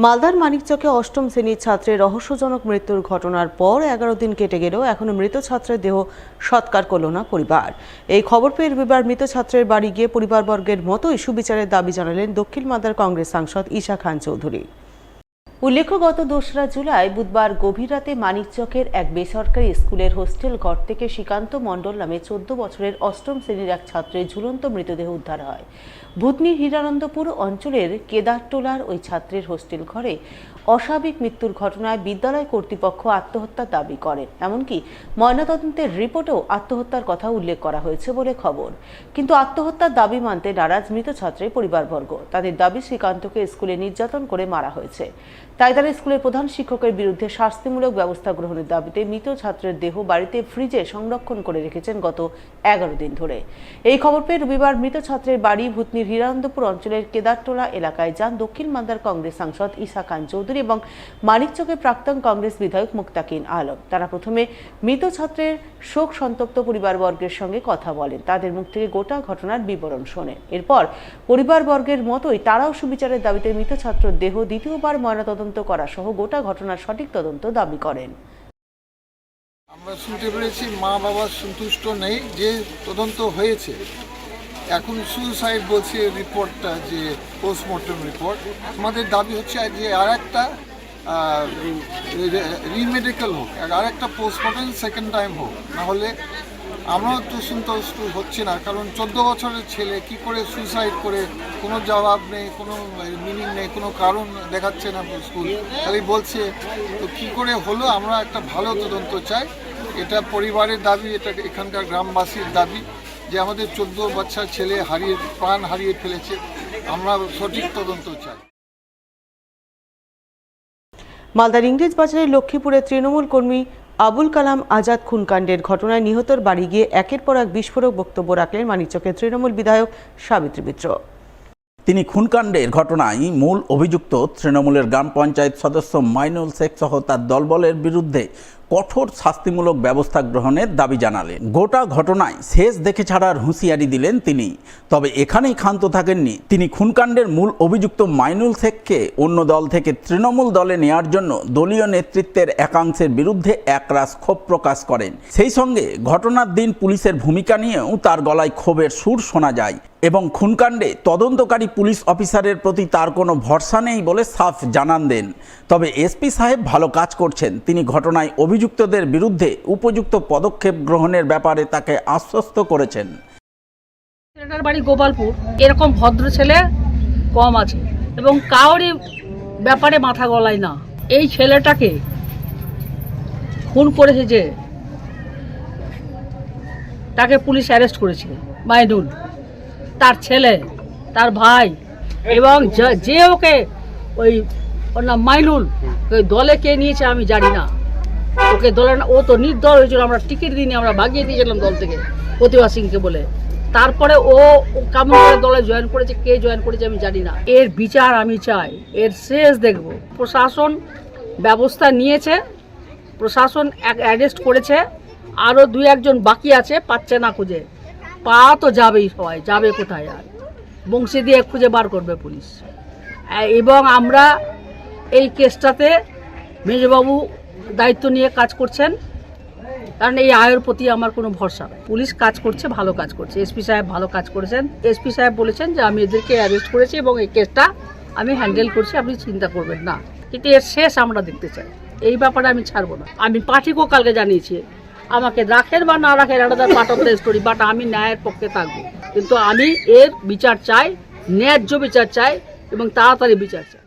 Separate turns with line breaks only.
মালদার মানিকচকে অষ্টম শ্রেণীর ছাত্রের রহস্যজনক মৃত্যুর ঘটনার পর 11 দিন কেটে গেলেও এখনো মৃত ছাত্রের দেহ সৎকার করল না পরিবার। এই খবর পেয়ে রবিবার মৃত ছাত্রের বাড়ি গিয়ে পরিবারবর্গের মতোই সুবিচারের দাবি জানালেন দক্ষিণ মালদার কংগ্রেস সাংসদ ঈশা খান চৌধুরী। উল্লেখ্য, গত 2রা জুলাই বুধবার গভীর রাতে মানিকচকের এক বেসরকারি স্কুলের হোস্টেল ঘর থেকে শ্রীকান্ত মণ্ডল নামে 14 বছরের অষ্টম শ্রেণীর এক ছাত্রের ঝুলন্ত মৃতদেহ উদ্ধার হয়। ভূতনির হিরানন্দপুর অঞ্চলের কেদারটোলার ওই ছাত্রের হোস্টেল ঘরে অস্বাভাবিক মৃত্যুর ঘটনায় বিদ্যালয় কর্তৃপক্ষ আত্মহত্যার দাবি করেন। এমনকি ময়নাতদন্তের রিপোর্টেও আত্মহত্যার কথা উল্লেখ করা হয়েছে বলে খবর। কিন্তু আত্মহত্যার দাবি মানতে নারাজ মৃত ছাত্রের পরিবারবর্গ। তাদের দাবি, শ্রীকান্তকে স্কুলে নির্যাতন করে মারা হয়েছে। তাই তারা স্কুলের প্রধান শিক্ষকের বিরুদ্ধে শাস্তিমূলক ব্যবস্থা গ্রহণের দাবিতে মৃত ছাত্রের দেহ বাড়িতে ফ্রিজে সংরক্ষণ করে রেখেছেন গত 11 দিন ধরে। এই খবর পেয়ে রবিবার মৃত ছাত্রের বাড়ি ভূতনির হিরানন্দপুর অঞ্চলের কেদারটোলা এলাকায় যান দক্ষিণ মালদার কংগ্রেস সাংসদ ঈশা খান চৌধুরী এবং মানিকচকের প্রাক্তন কংগ্রেস বিধায়ক মুক্তাকিন আলম। তারা প্রথমে মৃত ছাত্রের শোক সন্তপ্ত পরিবারবর্গের সঙ্গে কথা বলেন, তাদের মুখ থেকে গোটা ঘটনার বিবরণ শোনেন। এরপর পরিবারবর্গের মতোই তারাও সুবিচারের দাবিতে মৃত ছাত্রের দেহ দ্বিতীয়বার ময়নাতদন্ত করা সহ গোটা ঘটনার সঠিক তদন্ত দাবি করেন।
আমরা শুনতে পেরেছি মা বাবা সন্তুষ্ট নেই যে তদন্ত হয়েছে। এখন সুসাইড বলছে রিপোর্টটা, যে পোস্টমর্টম রিপোর্ট। আমাদের দাবি হচ্ছে যে আর একটা রিমেডিকেল হোক, আর একটা পোস্টমর্টম সেকেন্ড টাইম হোক, নাহলে আমরাও তো সন্তুষ্ট হচ্ছে না। কারণ 14 বছরের ছেলে কি করে সুসাইড করে, কোনো জবাব নেই, কোনো মিনিং নেই, কোনো কারণ দেখাচ্ছে না স্কুল, খালি বলছে। তো কী করে হলো? আমরা একটা ভালো তদন্ত চাই। এটা পরিবারের দাবি, এটা এখানকার গ্রামবাসীর দাবি যে আমাদের 14 বছর ছেলে প্রাণ হারিয়ে ফেলেছে। আমরা সঠিক তদন্ত চাই।
মালদার ইংরেজ বাজারের লক্ষ্মীপুরের তৃণমূল কর্মী আবুল কালাম আজাদ খুনকাণ্ডের ঘটনায় নিহতর বাড়ি গিয়ে একের পর এক বিস্ফোরক বক্তব্য রাখলেন মানিকচকের তৃণমূল বিধায়ক সাবিত্রী মিত্র।
তিনি খুনকাণ্ডের ঘটনায় মূল অভিযুক্ত তৃণমূলের গ্রাম পঞ্চায়েত সদস্য মাইনুল শেখ সহ তার দলবলের বিরুদ্ধে কঠোর শাস্তিমূলক ব্যবস্থা গ্রহণের দাবি জানালেন। গোটা ঘটনায় শেষ দেখে ছাড়ার হুঁশিয়ারি দিলেন তিনি। তবে এখানেই ক্ষান্ত থাকেননি তিনি। খুনকাণ্ডের মূল অভিযুক্ত মাইনুল শেখকে অন্য দল থেকে তৃণমূল দলে নেওয়ার জন্য দলীয় নেতৃত্বের একাংশের বিরুদ্ধে একরাশ ক্ষোভ প্রকাশ করেন। সেই সঙ্গে ঘটনার দিন পুলিশের ভূমিকা নিয়েও তার গলায় ক্ষোভের সুর শোনা যায় এবং খুনকাণ্ডে তদন্তকারী পুলিশ অফিসারের প্রতি তার কোনো ভরসা নেই বলে সাফ জানান দেন। তবে এসপি সাহেব ভালো কাজ করছেন। তিনি ঘটনায় অভিযুক্তদের বিরুদ্ধে উপযুক্ত পদক্ষেপ গ্রহণের ব্যাপারে তাকে আশ্বস্ত করেছেন।
ছেলেটার বাড়ি গোপালপুর, এরকম ভদ্র ছেলে কম আছে এবং কাউরই ব্যাপারে মাথা গলায় না। এই ছেলেটাকে খুন করেছে যে, তাকে পুলিশ অ্যারেস্ট করেছে। মাইনুল, তার ছেলে, তার ভাই এবং যে ওকে ওর নাম মাইনুল, ওই দলে কে নিয়েছে আমি জানি না। ওকে দলে, ও তো নির্দল হয়েছিল, আমরা টিকিট দিইনি, আমরা ভাগিয়ে দিয়েছিলাম দল থেকে প্রতিভা সিংকে বলে। তারপরে ও কেমন করে দলে জয়েন করেছে, কে জয়েন করেছে আমি জানি না। এর বিচার আমি চাই, এর শেষ দেখব। প্রশাসন ব্যবস্থা নিয়েছে, প্রশাসন অ্যারেস্ট করেছে, আরও 2-1 বাকি আছে, পাচ্ছে না খুঁজে। পাওয়া তো যাবেই, সবাই যাবে কোথায়? আর বংশী দিয়ে খুঁজে বার করবে পুলিশ। এবং আমরা এই কেসটাতে মেজবাবু দায়িত্ব নিয়ে কাজ করছেন, কারণ এই আয়ের প্রতি আমার কোনো ভরসা নেই। পুলিশ কাজ করছে, ভালো কাজ করছে। এসপি সাহেব ভালো কাজ করেছেন। এসপি সাহেব বলেছেন যে আমি এদেরকে অ্যারেস্ট করেছি এবং এই কেসটা আমি হ্যান্ডেল করছি, আপনি চিন্তা করবেন না। কিন্তু এর শেষ আমরা দেখতে চাই, এই ব্যাপারে আমি ছাড়বো না। আমি পার্টিকেও কালকে জানিয়েছি, আমাকে রাখেন বা না রাখেন, এটা part of the story, but আমি ন্যায়ের পক্ষে থাকবো। কিন্তু আমি এর বিচার চাই, ন্যায্য বিচার চাই এবং তাড়াতাড়ি বিচার চাই।